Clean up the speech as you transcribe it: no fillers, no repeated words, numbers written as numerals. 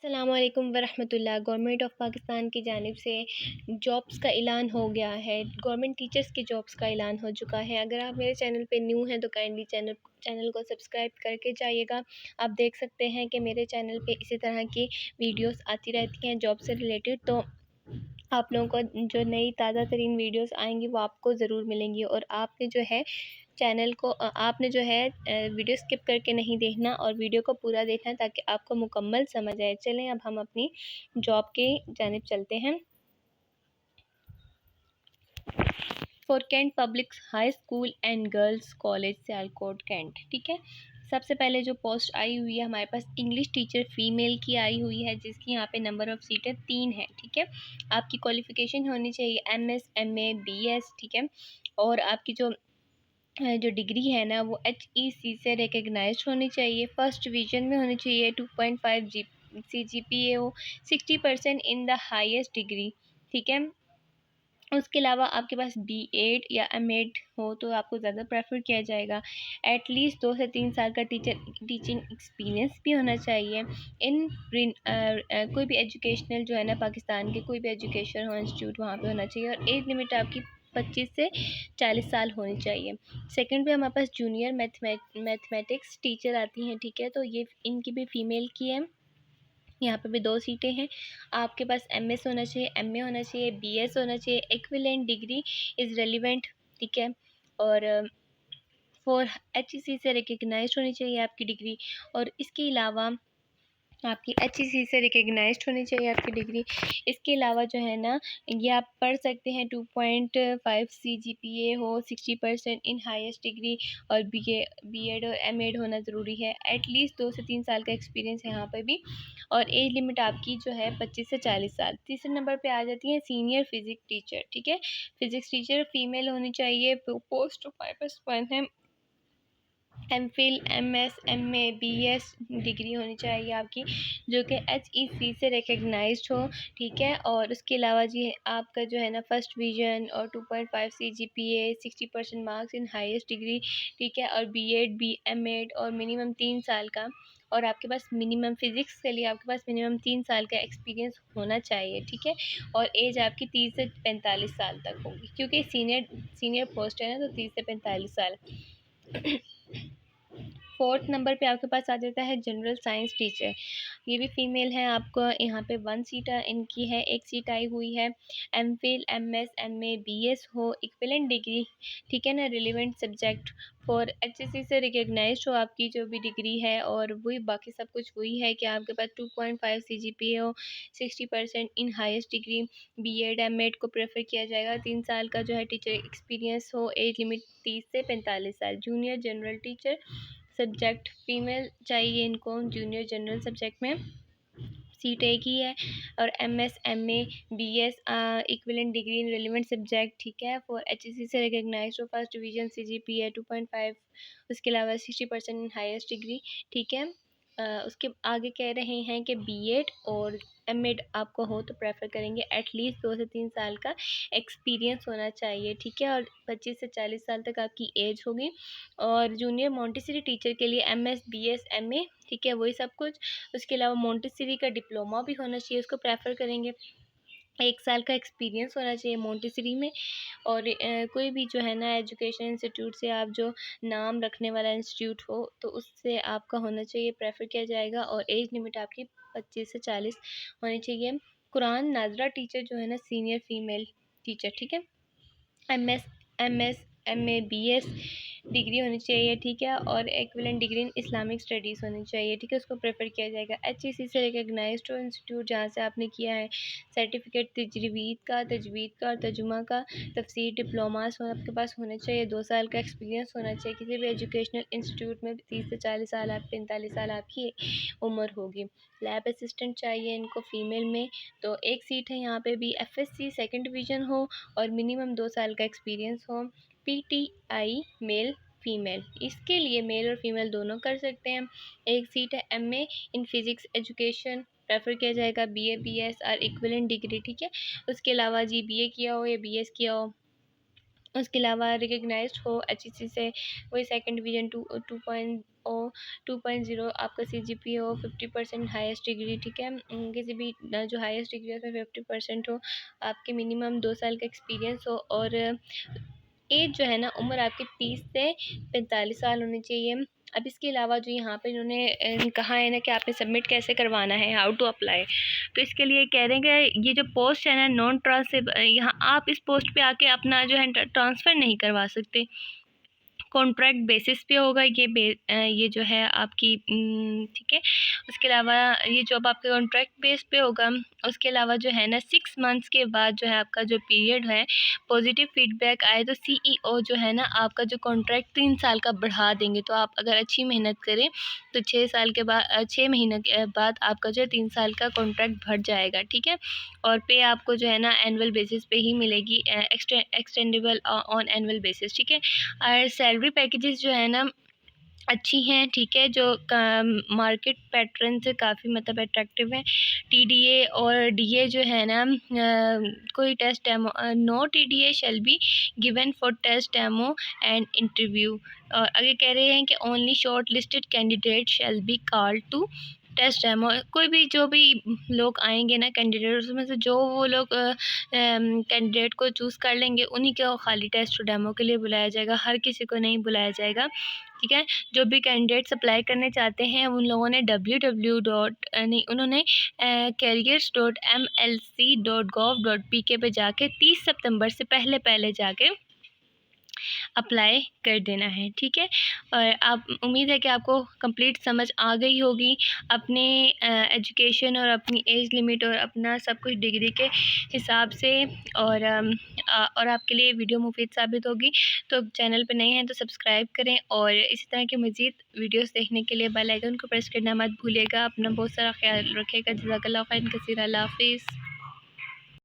अस्सलाम वालेकुम वरहमतुल्लाह। Government of Pakistan की जानिब से जॉब्स का ऐलान हो गया है। गवर्नमेंट टीचर्स की जॉब्स का ऐलान हो चुका है। अगर आप मेरे चैनल पे न्यू हैं तो काइंडली चैनल को सब्सक्राइब करके जाइएगा। आप देख सकते हैं कि मेरे चैनल पे इसी तरह की वीडियोस आती रहती हैं जॉब से रिलेटेड। तो आप लोगों को जो नई ताज़ा तरीन वीडियोस आएंगी वो आपको ज़रूर मिलेंगी। और आपने जो है चैनल को आपने जो है वीडियो स्किप करके नहीं देखना और वीडियो को पूरा देखना ताकि आपको मुकम्मल समझ आए। चलें अब हम अपनी जॉब की जानिब चलते हैं। For cantt public high school and girls college Sialkot cantt, ठीक है। सबसे पहले जो पोस्ट आई हुई है हमारे पास इंग्लिश टीचर फीमेल की आई हुई है, जिसकी यहाँ पे नंबर ऑफ़ सीटें 3 है, ठीक है। आपकी क्वालिफ़िकेशन होनी चाहिए MS MA BS, ठीक है। और आपकी जो डिग्री है ना वो HEC से रिकग्नाइज्ड होनी चाहिए। फर्स्ट डिवीज़न में होनी चाहिए। 2.5 CGPA हो। 60% इन द हाईएस्ट डिग्री, ठीक है। उसके अलावा आपके पास B.Ed या M.Ed हो तो आपको ज़्यादा प्रेफर किया जाएगा। एटलीस्ट 2 से 3 साल का टीचिंग एक्सपीरियंस भी होना चाहिए। कोई भी एजुकेशनल जो है ना पाकिस्तान के कोई भी एजुकेशन हो इंस्टीट्यूट वहाँ पे होना चाहिए। और एज लिमिट आपकी 25 से 40 साल होनी चाहिए। सेकंड पे हमारे पास जूनियर मैथमेटिक्स टीचर आती हैं, ठीक है। तो ये इनकी भी फ़ीमेल की है। यहाँ पे भी 2 सीटें हैं। आपके पास MS होना चाहिए, MA होना चाहिए, BS होना चाहिए। इक्विवेलेंट डिग्री इज़ रेलिवेंट, ठीक है। और फॉर HEC से रिकग्नाइज्ड होनी चाहिए आपकी डिग्री। और इसके अलावा आपकी HEC से रिकग्नाइज्ड होनी चाहिए आपकी डिग्री। इसके अलावा जो है ना ये आप पढ़ सकते हैं। 2.5 CGPA हो, 60% इन हाईएस्ट डिग्री। और B.Ed और M.Ed होना ज़रूरी है। एटलीस्ट 2 से 3 साल का एक्सपीरियंस है यहाँ पर भी। और एज लिमिट आपकी जो है 25 से 40 साल। तीसरे नंबर पे आ जाती है सीनियर फिज़िक्स टीचर, ठीक है। फिज़िक्स टीचर फीमेल होनी चाहिए। पोस्ट हमारे पास 1 है। MPhil MS MA BS degree होनी चाहिए आपकी, जो कि HEC से रिकग्नाइज्ड हो, ठीक है। और उसके अलावा जी आपका जो है ना फर्स्ट डिवीज़न और 2.5 CGPA, 60% marks in highest degree, ठीक है। और B.Ed M.Ed और मिनिमम 3 साल का। और आपके पास मिनिमम फ़िज़िक्स के लिए आपके पास मिनिमम 3 साल का एक्सपीरियंस होना चाहिए, ठीक है। और एज आपकी 30 से 45 साल तक होगी, क्योंकि सीनियर पोस्ट है ना, तो 30 से 45 साल। फोर्थ नंबर पे आपके पास आ जाता है जनरल साइंस टीचर। ये भी फ़ीमेल है। आपको यहाँ पे 1 सीट इनकी है, 1 सीट आई हुई है। MPhil MS MA BS हो, इक्विवेलेंट डिग्री, ठीक है ना। रिलेवेंट सब्जेक्ट फॉर HEC से रिकग्नाइज्ड हो आपकी जो भी डिग्री है। और वही बाकी सब कुछ वही है कि आपके पास 2.5 CGPA हो, 60% इन हाईएस्ट डिग्री। B.Ed M.Ed को प्रेफर किया जाएगा। 3 साल का जो है टीचर एक्सपीरियंस हो। एज लिमिट 30 से 45 साल। Junior general teacher subject female चाहिए इनको। जूनियर जनरल सब्जेक्ट में सीट एक ही है। और MS MA BS equivalent degree in relevant subject, ठीक है। फॉर HEC से रिकग्नाइज्ड हो। First division CGPA 2.5। उसके अलावा 60% इन हाईएस्ट डिग्री, ठीक है। उसके आगे कह रहे हैं कि B.Ed और M.Ed आपको हो तो प्रेफर करेंगे। एटलीस्ट 2 से 3 साल का एक्सपीरियंस होना चाहिए, ठीक है। और 25 से 40 साल तक आपकी एज होगी। और जूनियर मोंटेसरी टीचर के लिए MS BS MA, ठीक है, वही सब कुछ। उसके अलावा मोंटेसरी का डिप्लोमा भी होना चाहिए, उसको प्रेफर करेंगे। 1 साल का एक्सपीरियंस होना चाहिए मोंटेसरी में। और कोई भी जो है ना एजुकेशन इंस्टीट्यूट से आप जो नाम रखने वाला इंस्टीट्यूट हो तो उससे आपका होना चाहिए, प्रेफर किया जाएगा। और एज लिमिट आपकी 25 से 40 होनी चाहिए। कुरान नाजरा टीचर जो है ना सीनियर फीमेल टीचर, ठीक है। MS MA BS डिग्री होनी चाहिए, ठीक है। और equivalent degree in Islamic studies होनी चाहिए, ठीक है। उसको प्रेफर किया जाएगा। HEC से रिकग्नाइज्ड हो इंस्टीट्यूट जहाँ से आपने किया है। सर्टिफिकेट तजवीद का और तर्जुमा का तफसीर डिप्लोमास हो आपके पास होने चाहिए। 2 साल का एक्सपीरियंस होना चाहिए किसी भी एजुकेशनल इंस्टीट्यूट में। 30 से 40 साल आप 45 साल आपकी उम्र होगी। लैब असिस्टेंट चाहिए इनको फ़ीमेल में, तो 1 सीट है यहाँ पे भी। FSC सेकंड डिवीज़न हो और मिनिमम 2 साल का एक्सपीरियंस हो। PTI मेल फीमेल, इसके लिए मेल और फीमेल दोनों कर सकते हैं। 1 सीट है। MA in physics education prefer किया जाएगा। BA BS और इक्विवेलेंट डिग्री, ठीक है। उसके अलावा जी BA किया हो या BS किया हो उसके अलावा रिकॉग्नाइज्ड हो एचईसी से, वही सेकंड डिवीज़न 2.0 आपका सीजीपीए हो, 50% हाईएस्ट डिग्री, ठीक है। किसी भी जो हाईएस्ट डिग्री है उसमें 50% हो, आपके मिनिमम 2 साल का एक्सपीरियंस हो, और एज जो है ना, उम्र आपकी 30 से 45 साल होनी चाहिए। अब इसके अलावा जो यहाँ पे इन्होंने कहा है ना कि आपने सबमिट कैसे करवाना है, हाउ टू अप्लाई, तो इसके लिए कह रहे हैं कि ये जो पोस्ट है ना नॉन ट्रांसफर, यहाँ आप इस पोस्ट पे आके अपना जो है ट्रांसफ़र नहीं करवा सकते, कॉन्ट्रैक्ट बेसिस पे होगा ये जो है आपकी, ठीक है। उसके अलावा ये जॉब आपके कॉन्ट्रैक्ट बेस पे होगा। उसके अलावा जो है ना 6 मंथ्स के बाद जो है आपका जो पीरियड है, पॉजिटिव फीडबैक आए तो सीईओ जो है ना आपका जो कॉन्ट्रैक्ट 3 साल का बढ़ा देंगे। तो आप अगर अच्छी मेहनत करें तो 6 साल के बाद 6 महीने के बाद आपका जो है 3 साल का कॉन्ट्रैक्ट बढ़ जाएगा, ठीक है। और पे आपको जो है ना एनुअल बेसिस पे ही मिलेगी, एक्सटेंडेबल ऑन एनुअल बेसिस, ठीक है। और सैलरी पैकेजेस जो है ना अच्छी हैं, ठीक है, जो मार्केट पैटर्न से काफ़ी मतलब अट्रैक्टिव है। टीडीए और डीए जो है ना, कोई test demo, no TDA shall be given for test demo and interview. और आगे कह रहे हैं कि only shortlisted candidate shall be called to test demo. कोई भी जो भी लोग आएंगे ना कैंडिडेट, उसमें से जो वो लोग कैंडिडेट को चूज़ कर लेंगे, उन्हीं को खाली टेस्ट डेमो के लिए बुलाया जाएगा, हर किसी को नहीं बुलाया जाएगा, ठीक है। जो भी कैंडिडेट्स अप्लाई करने चाहते हैं उन लोगों ने उन्होंने careers.mlc.gov.pk पे जाके 30 सितंबर से पहले जाके अप्लाई कर देना है, ठीक है। और आप, उम्मीद है कि आपको कंप्लीट समझ आ गई होगी अपने एजुकेशन और अपनी एज लिमिट और अपना सब कुछ डिग्री के हिसाब से। और आपके लिए वीडियो मुफीद साबित होगी। तो चैनल पे नए हैं तो सब्सक्राइब करें, और इसी तरह के मज़ीद वीडियोस देखने के लिए बेल आइकन को प्रेस करना मत भूलिएगा। अपना बहुत सारा ख्याल रखिएगा। जज़ाकल्लाह खैरन कसीरा। अल्लाह हाफ़िज़।